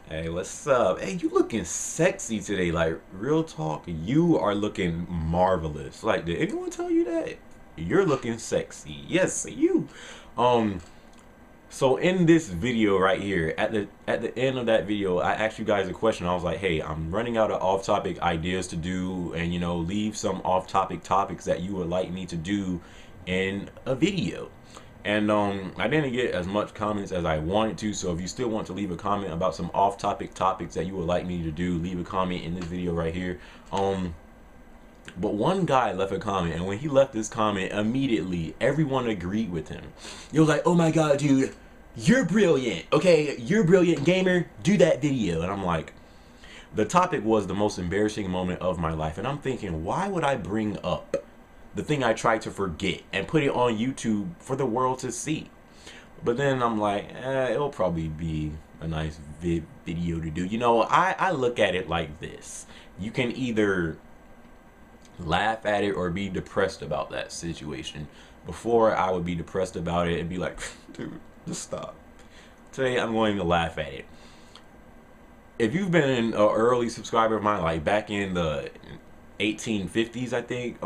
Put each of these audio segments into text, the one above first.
Hey, what's up? Hey, you looking sexy today. Like, real talk, you are looking marvelous. Like, did anyone tell you that? You're looking sexy. Yes, you. Um, so in this video right here, at the end of that video, I asked you guys a question. I was like, hey, I'm running out of off-topic ideas to do, and leave some off-topic topics that you would like me to do in a video. And I didn't get as much comments as I wanted to, so if you still want to leave a comment about some off-topic topics that you would like me to do, leave a comment in this video right here. But one guy left a comment, and when he left this comment, immediately everyone agreed with him. It was like, oh my god, dude, you're brilliant. Okay, you're a brilliant gamer. Do that video. And I'm like, the topic was the most embarrassing moment of my life, and I'm thinking, why would I bring up the thing I tried to forget and put it on YouTube for the world to see? But then I'm like, it'll probably be a nice video to do. I look at it like this. You can either laugh at it or be depressed about that situation. Before, I would be depressed about it and be like, dude, just stop. Today, I'm going to laugh at it. If you've been an early subscriber of mine, like back in the 1850s, I think,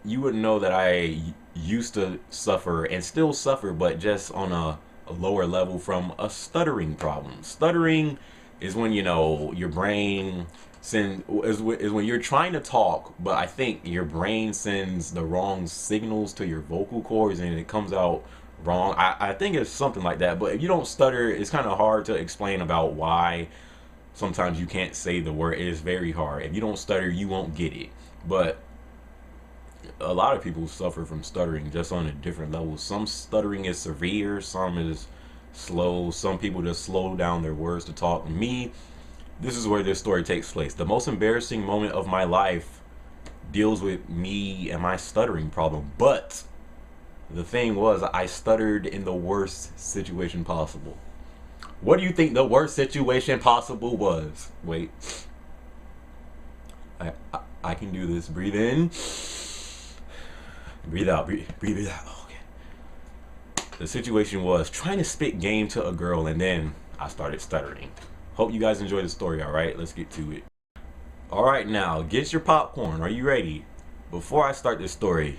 you would know that I used to suffer and still suffer, but just on a lower level, from a stuttering problem. Stuttering is when your brain is when you're trying to talk, but I think your brain sends the wrong signals to your vocal cords and it comes out wrong. I think it's something like that. But if you don't stutter, it's kind of hard to explain about why sometimes you can't say the word. It is very hard. If you don't stutter, you won't get it. But a lot of people suffer from stuttering, just on a different level. Some stuttering is severe, some is slow. Some people just slow down their words to talk. Me, this is where this story takes place. The most embarrassing moment of my life deals with me and my stuttering problem. But the thing was, I stuttered in the worst situation possible. What do you think the worst situation possible was? Wait. I can do this. Breathe in. Breathe out. Breathe it out. Okay. The situation was trying to spit game to a girl, and then I started stuttering. Hope you guys enjoy the story. Alright, let's get to it. Alright, now get your popcorn. Are you ready? Before I start this story,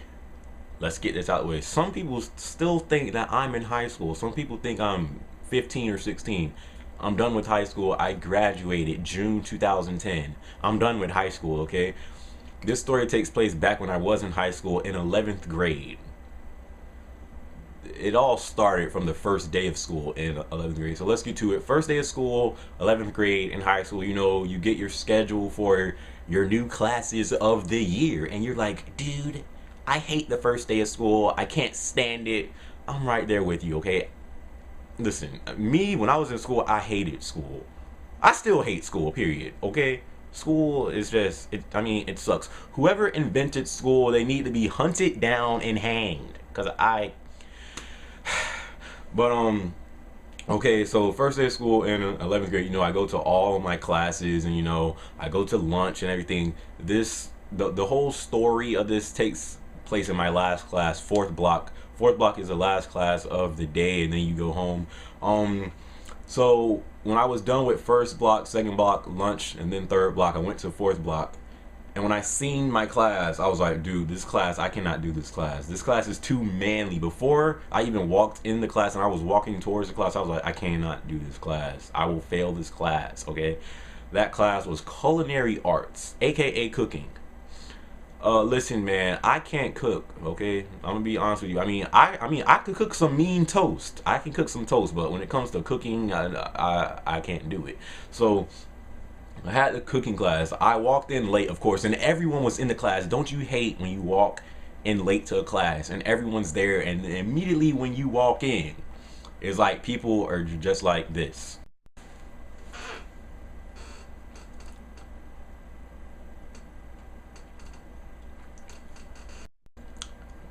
let's get this out of the way. Some people still think that I'm in high school. Some people think I'm 15 or 16. I'm done with high school. I graduated June 2010. I'm done with high school, okay? This story takes place back when I was in high school in 11th grade. It all started from the first day of school in 11th grade. So let's get to it. First day of school, 11th grade in high school, you get your schedule for your new classes of the year. And you're like, dude, I hate the first day of school. I can't stand it. I'm right there with you, okay? Listen, me, when I was in school, I hated school. I still hate school, period, okay? School is just, it sucks. Whoever invented school, they need to be hunted down and hanged. But, okay, so first day of school in 11th grade, I go to all of my classes and, I go to lunch and everything. The whole story of this takes place in my last class, fourth block. Fourth block is the last class of the day, and then you go home. So when I was done with first block, second block, lunch, and then third block, I went to fourth block. And when I seen my class, I was like, dude, this class, I cannot do this class. This class is too manly. Before I even walked in the class and I was walking towards the class, I was like, I cannot do this class. I will fail this class, okay? That class was culinary arts, aka cooking. Listen, man, I can't cook. Okay, I'm gonna be honest with you. I could cook some mean toast. I can cook some toast, but when it comes to cooking, I can't do it. So I had the cooking class. I walked in late, of course, and everyone was in the class. Don't you hate when you walk in late to a class and everyone's there, and immediately when you walk in, it's like people are just like this.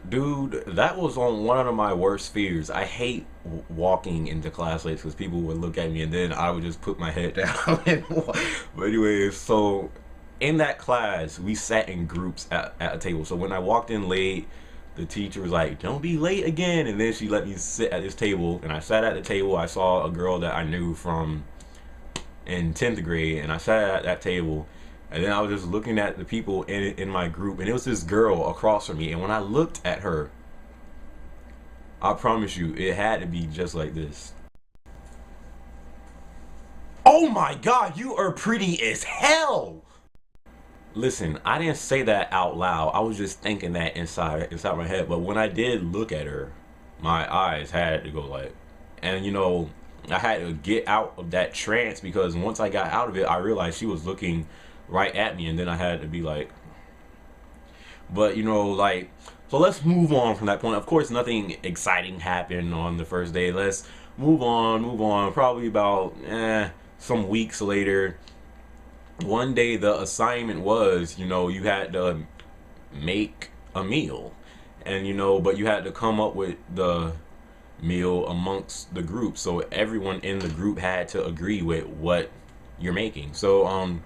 Dude, that was on one of my worst fears. I hate walking into class late because people would look at me and then I would just put my head down and walk. But anyways, so in that class, we sat in groups at a table. So when I walked in late, the teacher was like, "Don't be late again." And then she let me sit at this table, and I sat at the table. I saw a girl that I knew from in 10th grade, and I sat at that table, and then I was just looking at the people in my group, and it was this girl across from me. And when I looked at her, I promise you, it had to be just like this. Oh my God, you are pretty as hell. Listen, I didn't say that out loud. I was just thinking that inside my head. But when I did look at her, my eyes had to go like, and I had to get out of that trance, because once I got out of it, I realized she was looking right at me, and then I had to be like, but like, so let's move on from that point. Of course, nothing exciting happened on the first day. Let's move on. Probably about some weeks later, one day the assignment was, you had to make a meal, and but you had to come up with the meal amongst the group, so everyone in the group had to agree with what you're making. So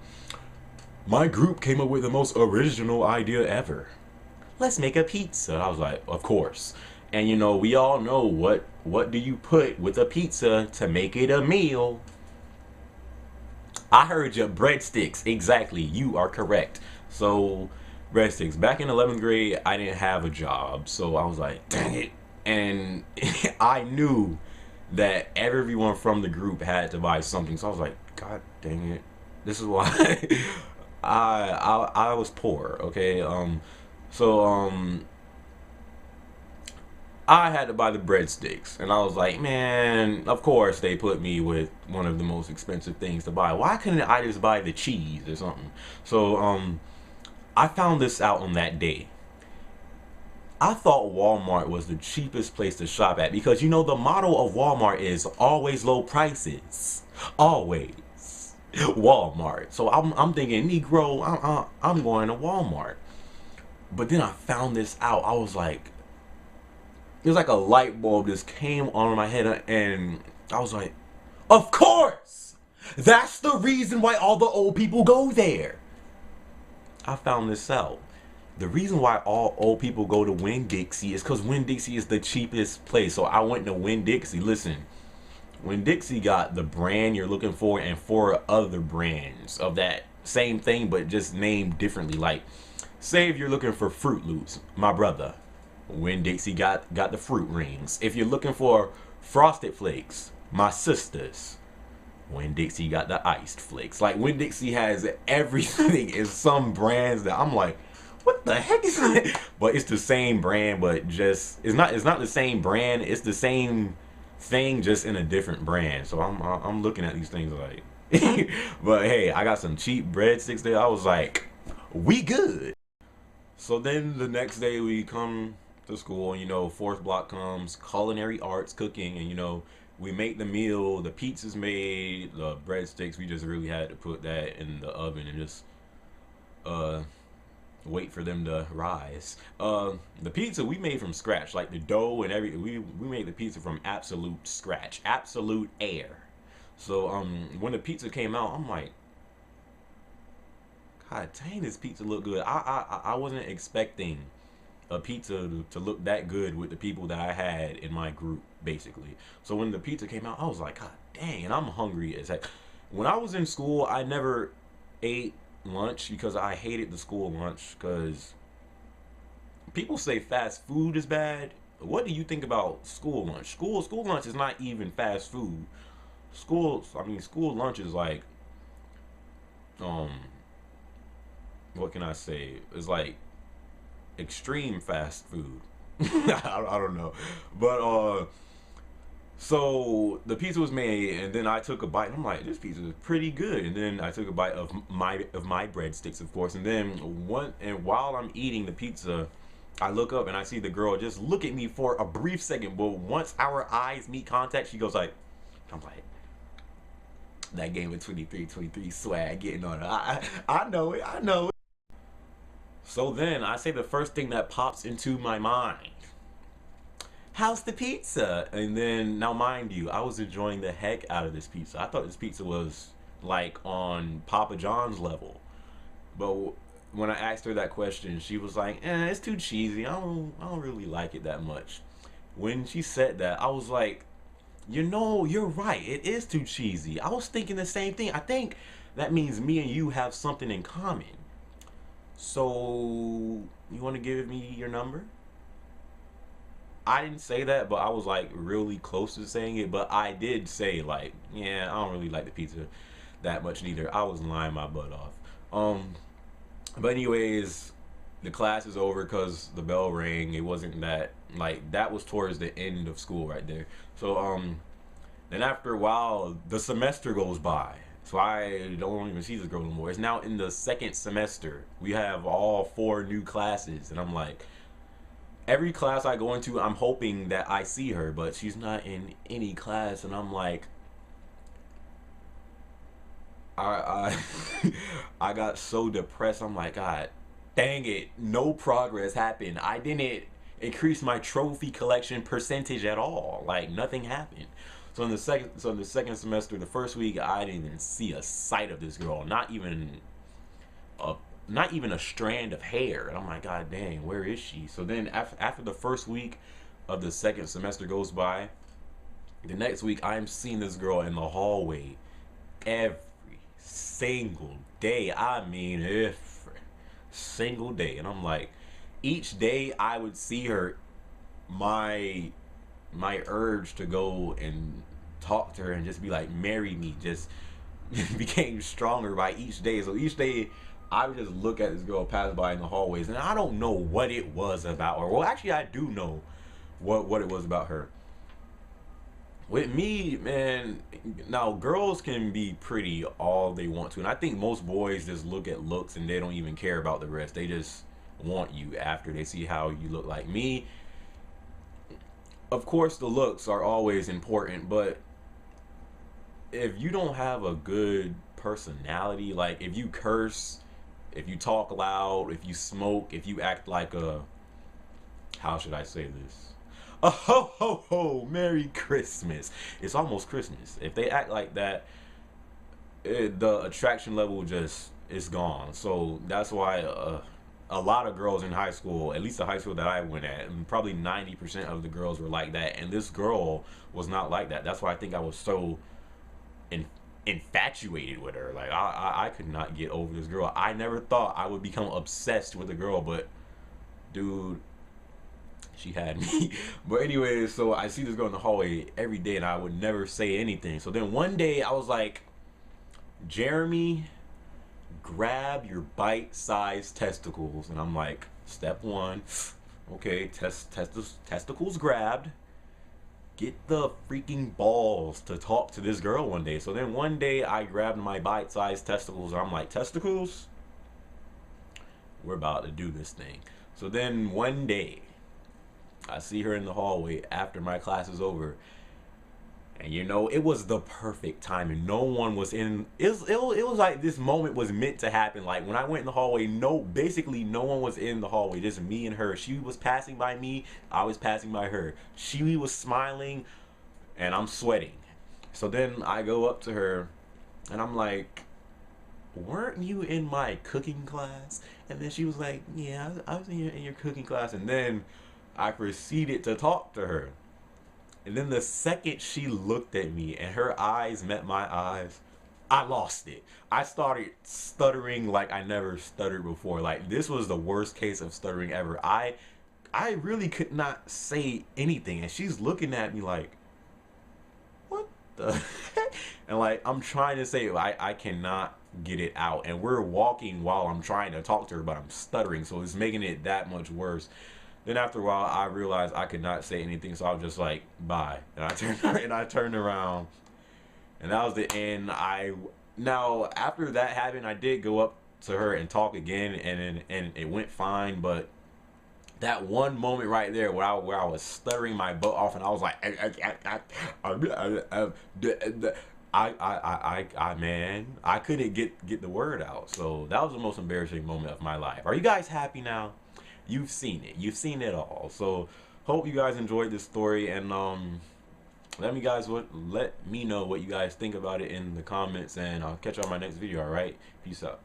my group came up with the most original idea ever. Let's make a pizza. I was like, of course. And we all know what do you put with a pizza to make it a meal? I heard you, breadsticks. Exactly, you are correct. So breadsticks. Back in 11th grade, I didn't have a job, so I was like, dang it. And I knew that everyone from the group had to buy something, so I was like, God dang it. This is why I was poor. Okay. So I had to buy the breadsticks, and I was like, man, of course they put me with one of the most expensive things to buy. Why couldn't I just buy the cheese or something? So I found this out on that day. I thought Walmart was the cheapest place to shop at, because the motto of Walmart is always low prices. Always. Walmart. So I'm thinking, Negro, I'm going to Walmart. But then I found this out. I was like, it was like a light bulb just came on my head, and I was like, of course! That's the reason why all the old people go there. I found this out. The reason why all old people go to Winn-Dixie is because Winn-Dixie is the cheapest place. So I went to Winn-Dixie. Listen, Winn-Dixie got the brand you're looking for and 4 other brands of that same thing, but just named differently. Like, say if you're looking for Fruit Loops, my brother, Winn-Dixie got the fruit rings. If you're looking for Frosted Flakes, my sisters, Winn-Dixie got the iced flakes. Like, Winn-Dixie has everything in some brands that I'm like, what the heck is that? But it's the same brand, but just it's not the same brand. It's the same thing, just in a different brand. So I'm looking at these things like, but hey, I got some cheap breadsticks there. I was like, we good. So then the next day we come to school, and fourth block comes, culinary arts, cooking, and we make the meal. The pizza's made, the breadsticks. We just really had to put that in the oven and just wait for them to rise. The pizza we made from scratch, like the dough and everything. We made the pizza from absolute scratch, absolute air. So when the pizza came out, I'm like, God dang, this pizza look good. I wasn't expecting a pizza to look that good with the people that I had in my group, basically. So when the pizza came out, I was like, God dang, and I'm hungry as heck. When I was in school, I never ate lunch because I hated the school lunch, because people say fast food is bad. What do you think about school lunch? School lunch is not even fast food. School lunch is like, um what can I say? It's like extreme fast food. I don't know. But so the pizza was made, and then I took a bite, and I'm like, this pizza is pretty good. And then I took a bite of my breadsticks, of course. And then while I'm eating the pizza, I look up and I see the girl just look at me for a brief second. But once our eyes meet contact, she goes like, I'm like, that game of 23 swag getting on her. I know it. I know it. So then I say the first thing that pops into my mind, how's the pizza? And then, now mind you, I was enjoying the heck out of this pizza. I thought this pizza was like on Papa John's level. But when I asked her that question, she was like, it's too cheesy. I don't really like it that much. When she said that, I was like, you're right. It is too cheesy. I was thinking the same thing. I think that means me and you have something in common. So, you want to give me your number? I didn't say that, but I was like really close to saying it. But I did say, like, yeah, I don't really like the pizza that much neither. I was lying my butt off. But anyways, the class is over because the bell rang. It wasn't that, like, that was towards the end of school right there. So then after a while, the semester goes by. So I don't even see this girl anymore. It's now in the second semester. We have all 4 new classes, and I'm like, every class I go into, I'm hoping that I see her, but she's not in any class, and I'm like, I I got so depressed. I'm like, God, dang it, no progress happened. I didn't increase my trophy collection percentage at all. Like nothing happened. So in the second semester, the first week, I didn't even see a sight of this girl. A not even a strand of hair. And I'm like, God dang, where is she? So then after the first week of the second semester goes by, the next week I'm seeing this girl in the hallway every single day. I mean, every single day. And I'm like, each day I would see her, my urge to go and talk to her and just be like, marry me, just became stronger by each day. So each day I would just look at this girl pass by in the hallways, and I don't know what it was about her. Well, actually, I do know what it was about her. With me, man, now girls can be pretty all they want to, and I think most boys just look at looks and they don't even care about the rest. They just want you after they see how you look. Like me, of course, the looks are always important, but if you don't have a good personality, like if you curse, if you talk loud, if you smoke, if you act like a, how should I say this? A ho ho ho, Merry Christmas. It's almost Christmas. If they act like that, the attraction level just is gone. So that's why a lot of girls in high school, at least the high school that I went at, and probably 90% of the girls were like that. And this girl was not like that. That's why I think I was so in, infatuated with her. Like I could not get over this girl. I never thought I would become obsessed with a girl, but dude, she had me. But anyways, so I see this girl in the hallway every day, and I would never say anything. So then one day I was like, Jeremy, grab your bite-sized testicles. And I'm like, step one, okay, testicles grabbed. Get the freaking balls to talk to this girl one day. So then one day I grabbed my bite-sized testicles, and I'm like, testicles, we're about to do this thing. So then one day I see her in the hallway after my class is over, and it was the perfect time, and no one was in. It was like this moment was meant to happen. Like when I went in the hallway, basically no one was in the hallway, just me and her. She was passing by me, I was passing by her. She was smiling, and I'm sweating. So then I go up to her, and I'm like, weren't you in my cooking class? And then she was like, yeah, I was in your cooking class. And then I proceeded to talk to her. And then the second she looked at me and her eyes met my eyes, I lost it. I started stuttering like I never stuttered before. Like this was the worst case of stuttering ever. I really could not say anything, and she's looking at me like, what the heck? And like I'm trying to say, I cannot get it out, and we're walking while I'm trying to talk to her, but I'm stuttering, so it's making it that much worse. Then after a while, I realized I could not say anything, so I was just like, "Bye." And I turned around, and that was the end. Now after that happened, I did go up to her and talk again, and it went fine. But that one moment right there, where I was stuttering my butt off, and I was like, man, I couldn't get the word out. So that was the most embarrassing moment of my life. Are you guys happy now? You've seen it. You've seen it all. So hope you guys enjoyed this story, and let me know what you guys think about it in the comments, and I'll catch you on my next video. All right, peace out.